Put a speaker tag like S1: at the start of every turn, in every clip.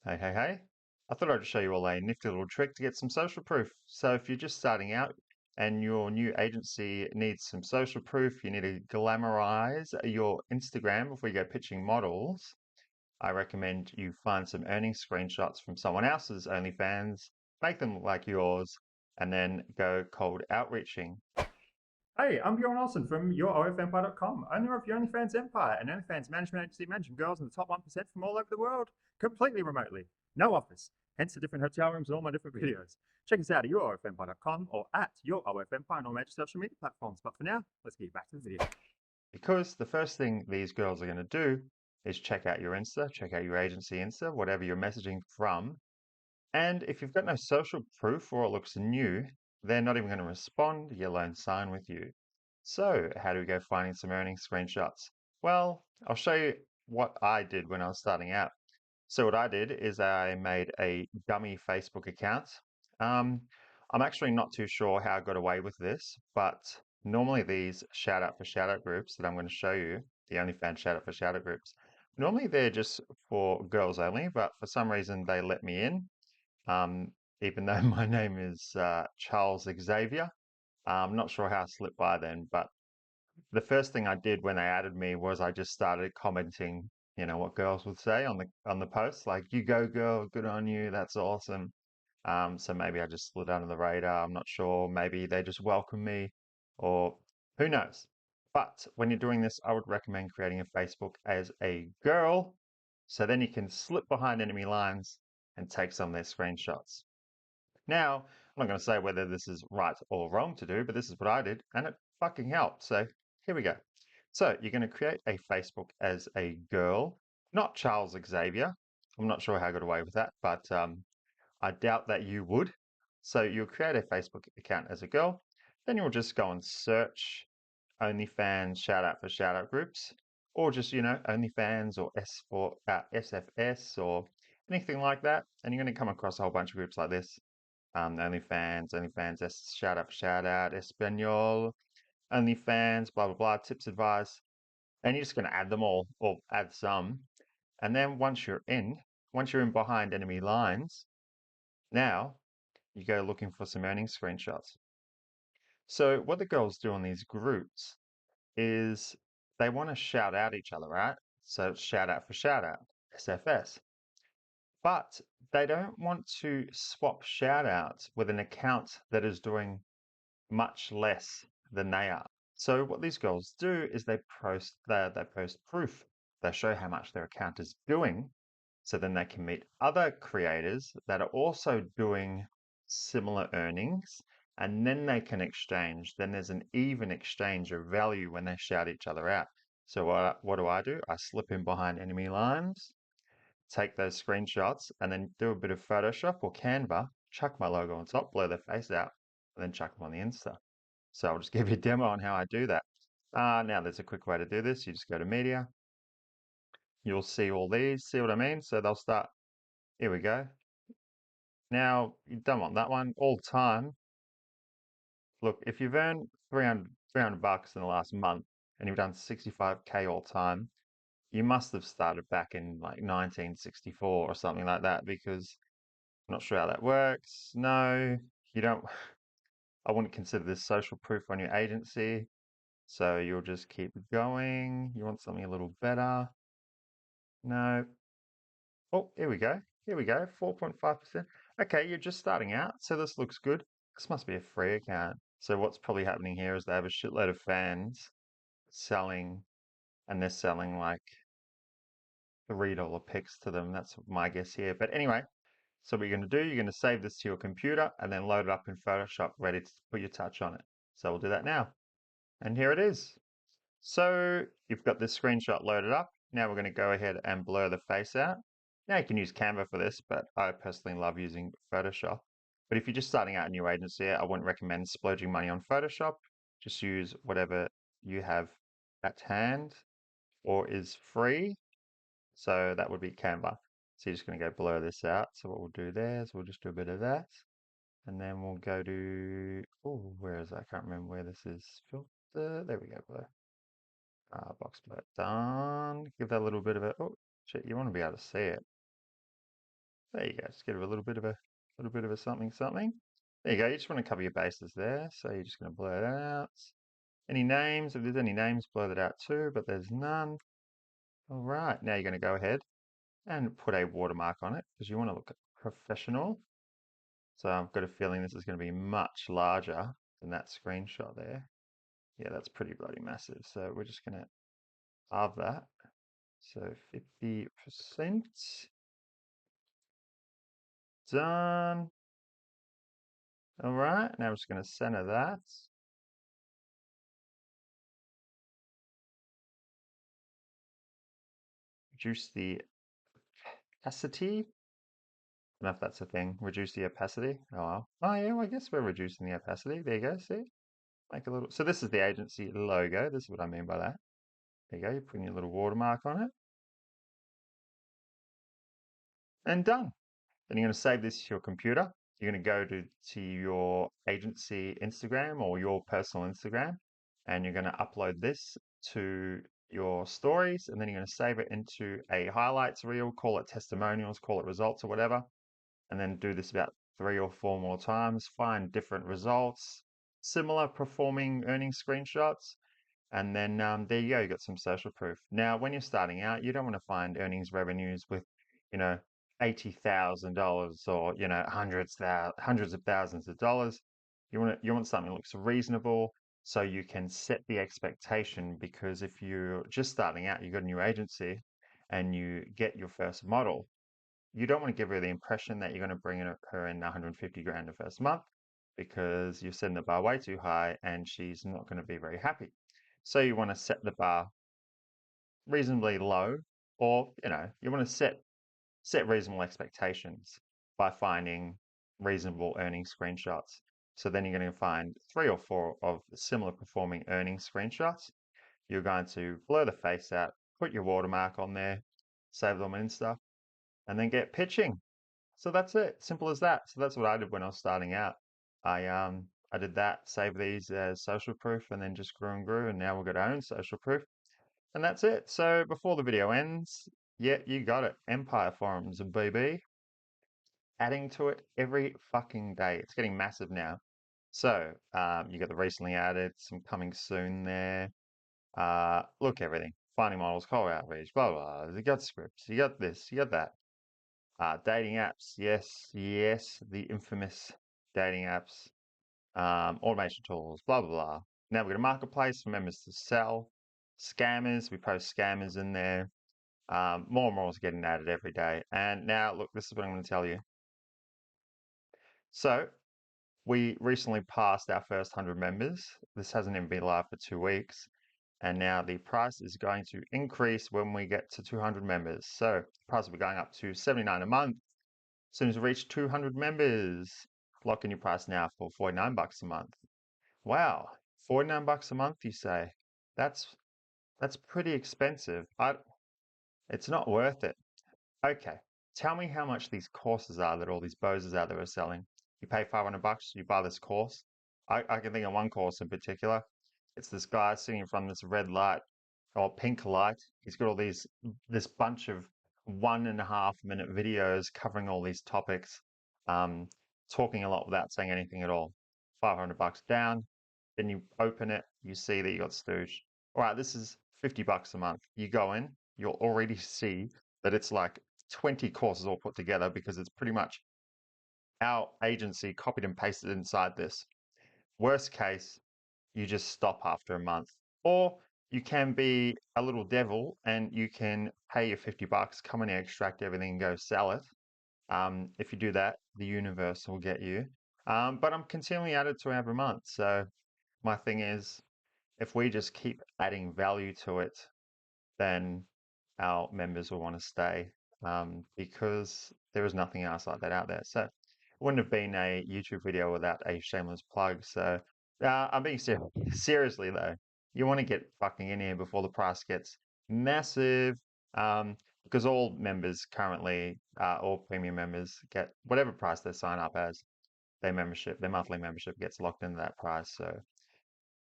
S1: Hey, hey, hey. I thought I'd show you all a nifty little trick to get some social proof. So if you're just starting out and your new agency needs some social proof, you need to glamorize your Instagram before you go pitching models, I recommend you find some earning screenshots from someone else's OnlyFans, make them look like yours, and then go cold outreaching.
S2: Hey, I'm Bjorn Olsen from YourOFMPire.com, owner of the OnlyFans Empire, an OnlyFans management agency managing girls in the top 1% from all over the world, completely remotely. No office, hence the different hotel rooms and all my different videos. Check us out at YourOFMPire.com or at YourOFMPire on all major social media platforms. But for now, let's get back to the video.
S1: Because the first thing these girls are going to do is check out your Insta, check out your agency Insta, whatever you're messaging from. And if you've got no social proof or it looks new, they're not even going to respond, yet alone sign with you. So how do we go finding some earning screenshots? Well, I'll show you what I did when I was starting out. So what I did is I made a dummy Facebook account. Um, I'm actually not too sure how I got away with this, but normally these shout out for shout out groups that I'm going to show you, the OnlyFans shout out for shout out groups, normally they're just for girls only, but for some reason they let me in, um, even though my name is Charles Xavier. I'm not sure how I slipped by then, but the first thing I did when they added me was I just started commenting, what girls would say on the posts, like "You go, girl, good on you, that's awesome." So maybe I just slid under the radar. I'm not sure. Maybe they just welcome me, or who knows. But when you're doing this, I would recommend creating a Facebook as a girl, so then you can slip behind enemy lines and take some of their screenshots. Now, I'm not going to say whether this is right or wrong to do, but this is what I did, and it fucking helped. So here we go. So you're going to create a Facebook as a girl, not Charles Xavier. I'm not sure how I got away with that, but I doubt that you would. So you'll create a Facebook account as a girl, then you'll just go and search OnlyFans shout out for shout out groups, or just, OnlyFans or SFS or anything like that. And you're going to come across a whole bunch of groups like this. OnlyFans, shout out for shout out, Espanol, OnlyFans, blah, blah, blah, tips, advice. And you're just going to add them all or add some. And then once you're in behind enemy lines, now you go looking for some earning screenshots. So what the girls do in these groups is they want to shout out each other, right? So shout out for shout out, SFS. But they don't want to swap shout outs with an account that is doing much less than they are. So what these girls do is they post proof. They show how much their account is doing, so then they can meet other creators that are also doing similar earnings, and then they can exchange. Then there's an even exchange of value when they shout each other out. So what do? I slip in behind enemy lines, take those screenshots, and then do a bit of Photoshop or Canva, chuck my logo on top, blur their face out, and then chuck them on the Insta. So I'll just give you a demo on how I do that. Now there's a quick way to do this. You just go to media. You'll see all these. See what I mean? So they'll start. Here we go. Now you don't want that one all time. Look, if you've earned 300 bucks in the last month and you've done 65K all time, you must have started back in like 1964 or something like that because I'm not sure how that works. No, you don't. I wouldn't consider this social proof on your agency. So you'll just keep going. You want something a little better. No. Oh, here we go. Here we go. 4.5%. Okay, you're just starting out. So this looks good. This must be a free account. So what's probably happening here is they have a shitload of fans selling, and they're selling like $3 picks to them. That's my guess here. But anyway, so what you're going to do, you're going to save this to your computer and then load it up in Photoshop, ready to put your touch on it. So we'll do that now. And here it is. So you've got this screenshot loaded up. Now we're going to go ahead and blur the face out. Now you can use Canva for this, but I personally love using Photoshop. But if you're just starting out a new agency, I wouldn't recommend splurging money on Photoshop. Just use whatever you have at hand or is free. So that would be Canva. So you're just going to go blur this out. So what we'll do there is we'll just do a bit of that. And then we'll go to, oh, where is that? I can't remember where this is. Filter. There we go, blur. Box blur done. Give that a little bit of a, oh, shit, you want to be able to see it. There you go. Just get a little bit of a something something. There you go. You just want to cover your bases there. So you're just going to blur that out. Any names? If there's any names, blur that out too, but there's none. All right. Now you're going to go ahead and put a watermark on it because you want to look professional. So I've got a feeling this is going to be much larger than that screenshot there. Yeah, that's pretty bloody massive. So we're just going to halve that. So 50% done. All right, now we're just going to center that. Reduce the opacity. I don't know if that's a thing. Reduce the opacity. Oh, well. Oh, yeah, well, I guess we're reducing the opacity. There you go, see? Make a little. So this is the agency logo. This is what I mean by that. There you go. You're putting your little watermark on it. And done. Then you're going to save this to your computer. You're going to go to your agency Instagram or your personal Instagram, and you're going to upload this to your stories, and then you're going to save it into a highlights reel, call it testimonials, call it results or whatever, and then do this about 3 or 4 more times, find different results, similar performing earning screenshots, and then there you go, you got some social proof. Now, when you're starting out, you don't want to find earnings revenues with, you know, $80,000 or, hundreds of thousands of dollars. You want something that looks reasonable so you can set the expectation, because if you're just starting out, you've got a new agency and you get your first model, you don't want to give her the impression that you're going to bring her in 150 grand the first month, because you're setting the bar way too high and she's not going to be very happy. So you want to set the bar reasonably low, or you want to set reasonable expectations by finding reasonable earning screenshots. So then you're going to find 3 or 4 of similar performing earning screenshots. You're going to blur the face out, put your watermark on there, save them in stuff, and then get pitching. So that's it. Simple as that. So that's what I did when I was starting out. I did that, save these as social proof, and then just grew and grew, and now we've got our own social proof. And that's it. So before the video ends, yeah, you got it. Empire Forums, BB. Adding to it every fucking day. It's getting massive now. So you got the recently added, some coming soon there. Look, everything. Finding models, call outreach, blah, blah, blah. You got scripts, you got this, you got that. Dating apps, yes, yes, the infamous dating apps. Automation tools, blah, blah, blah. Now we've got a marketplace for members to sell. Scammers, we post scammers in there. More and more is getting added every day. And now, look, this is what I'm going to tell you. So, we recently passed our first 100 members. This hasn't even been live for 2 weeks. And now the price is going to increase when we get to 200 members. So, the price will be going up to $79 a month. As soon as we reach 200 members, lock in your price now for $49 a month. Wow, $49 a month, you say? That's pretty expensive. It's not worth it. Okay, tell me how much these courses are that all these bozos out there are selling. You pay $500, you buy this course. I can think of one course in particular. It's this guy sitting in front of this red light or pink light. He's got this bunch of 1.5 minute videos covering all these topics, um, talking a lot without saying anything at all. $500 down. Then you open it, you see that you got stooge. All right, this is $50 a month. You go in, you'll already see that it's like 20 courses all put together, because it's pretty much our agency copied and pasted inside this. Worst case, you just stop after a month. Or you can be a little devil and you can pay your $50, come in and extract everything and go sell it. If you do that, the universe will get you. But I'm continually added to every month. So my thing is, if we just keep adding value to it, then our members will want to stay, because there is nothing else like that out there. So it wouldn't have been a YouTube video without a shameless plug. So I'm being serious. Seriously though, you want to get fucking in here before the price gets massive, because all members currently, all premium members get whatever price they sign up as. Their monthly membership gets locked into that price. So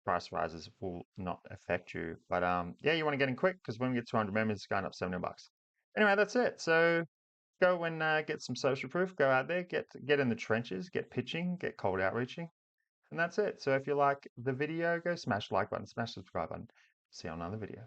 S1: price rises will not affect you. But yeah, you want to get in quick, because when we get 200 members, it's going up $70. Anyway, that's it. So go and get some social proof. Go out there, get in the trenches, get pitching, get cold outreaching, and that's it. So if you like the video, go smash the like button, smash the subscribe button. See you on another video.